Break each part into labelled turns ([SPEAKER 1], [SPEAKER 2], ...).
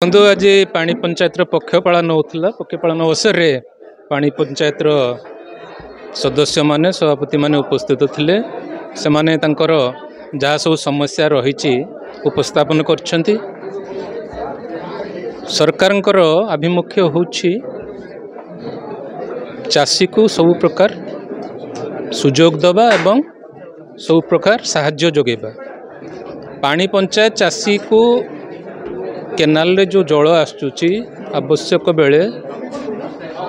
[SPEAKER 1] देखो आज पानी पंचायत पक्ष पालन होता पक्ष पालन अवसर में पानी पंचायत सदस्य माने सभापति माने उपस्थित थिले से माने तांकर जहाँ सब समस्या रही उपस्थापन करछंती। सरकारंकर आभिमुख्य होछि चाषी को सब प्रकार सुजोग दबा एवं सब प्रकार साहाय्य जोगेबा। पानी पंचायत चाषी को केनाल रे जो जल आसुची आवश्यक बेले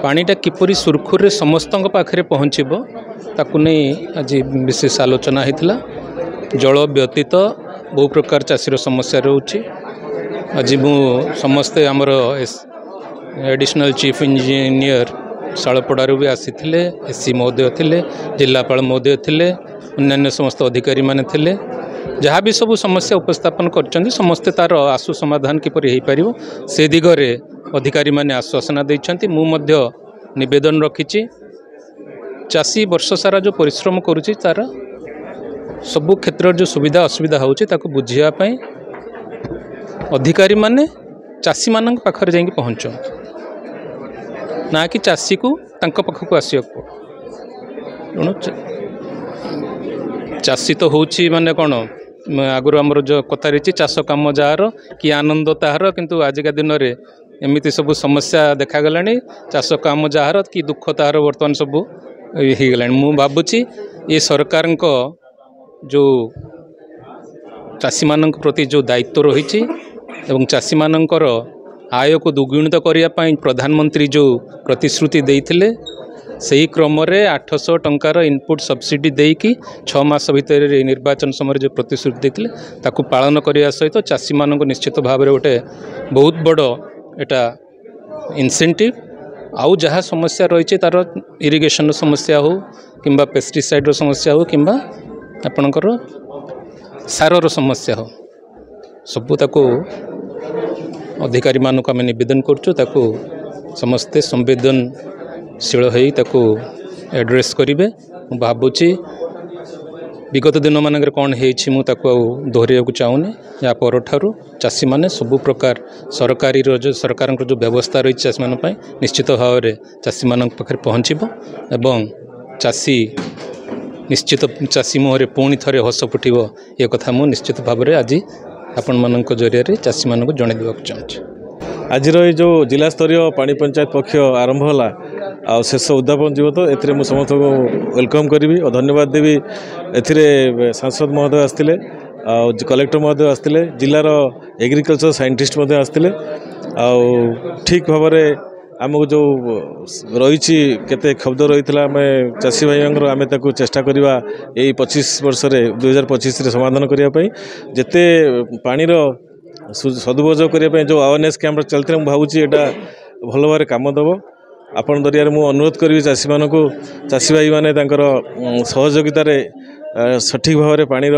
[SPEAKER 1] पानीटा किपरि सुरखुर रे समस्त पाखे पहुँचब ताकू नहीं आज विशेष आलोचना होता। जल व्यतीत बहु प्रकार चाषीर समस्या रोचे। आज मु समस्ते आमर एडिशनल चीफ इंजीनियर शालपड़ारू भी आसी एससी महोदय थिले, जिलापाल महोदय थिले, अन्य समस्त अधिकारी माने थिले। जहाँ भी सब समस्या उपस्थापन कर समस्ते तार आशु समाधान किपरि हो पारिबो से दिगरे अधिकारी माने आश्वासना देइछंती। मु मध्य निवेदन रखिछि चाषी वर्ष सारा जो परिश्रम करुछि तार सबु क्षेत्र जो सुविधा असुविधा होछि ताको बुझिया पई अधिकारी माने चाषी मानक पाखरे जाई पहुँचो ना कि चाषी को तांको पाखक आसियो। चाषी तो होछि माने कोन आगुर आमर जो कथा रही चाष कम जार कि आनंद ताहार, किंतु आजिका दिन में एमती सब समस्या देखागला। चाष कम जार कि दुख ताहार बर्तमान सब हो गला। मु भावुची ये सरकार जो चाषी मान प्रति जो दायित्व रही एवं चाषी मानकर आय को दुगुणित करने प्रधानमंत्री जो प्रतिश्रुति देइथिले सही क्रम रे 800 टंकार इनपुट सब्सिडी देकी 6 मास भितर निर्वाचन समय जो प्रतिश्रुति देते ताकू पालन करने सहित चाषी मानक निश्चित भाव में गोटे बहुत बड़ एटा इनसेंटिव। आउ जहाँ समस्या रही तार इरिगेशन समस्या हो किंबा पेस्टिसाइड समस्या हो किंबा आपणकर सारर समस्या हो सबू ताकू अधिकारी मानक आम निवेदन करछु ताकू समस्ते संवेदनशील होई ताकू एड्रेस करेंगे। भावुची विगत दिन मानक कौन हो दोहरिया चाहूनी या पर ठारू चाषी माने सबु प्रकार सरकारी जो सरकार जो व्यवस्था रही चाषी मान निश्चित भाव में चाषी मान पाखे पहुँचब एवं चाषी निश्चित चाषी मुहर पुणी थे हस फुटब ये कथा मु निश्चित भाव में आज आपण मान जरिया चाषी मानक जन देवाक चाहूँगी।
[SPEAKER 2] आज जो जिला स्तरीय पानी पंचायत पक्ष आरंभ होला आ शेष उद्यापन जीव तो ए समस्त को वेलकम करी और धन्यवाद देवी। ए सांसद महोदय आसते कलेक्टर महोदय आसते जिलार एग्रीकल्चर साइंटिस्ट आसते ठीक भाव में आमको जो रही केते शब्द रही आम चाषी भाई आम चेष्टा करवा यही 25 वर्ष 2025 समाधान करने जिते पानीर सदुपयोग करने जो अवेयरनेस कैंप चलते मुझे भावुँ यहाँ भल भाव कम दब। आपण दरिया मुझे अनुरोध करी चाषी मान चाषी भाई मैंने सहयोगितार सठिक भाव में पानीर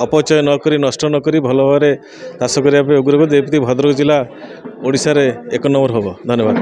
[SPEAKER 2] अपचय नक नष्ट नक भल भाव चाष करने उग्रह देवी भद्रक जिला ओडिशा रे 1 नंबर हम। धन्यवाद।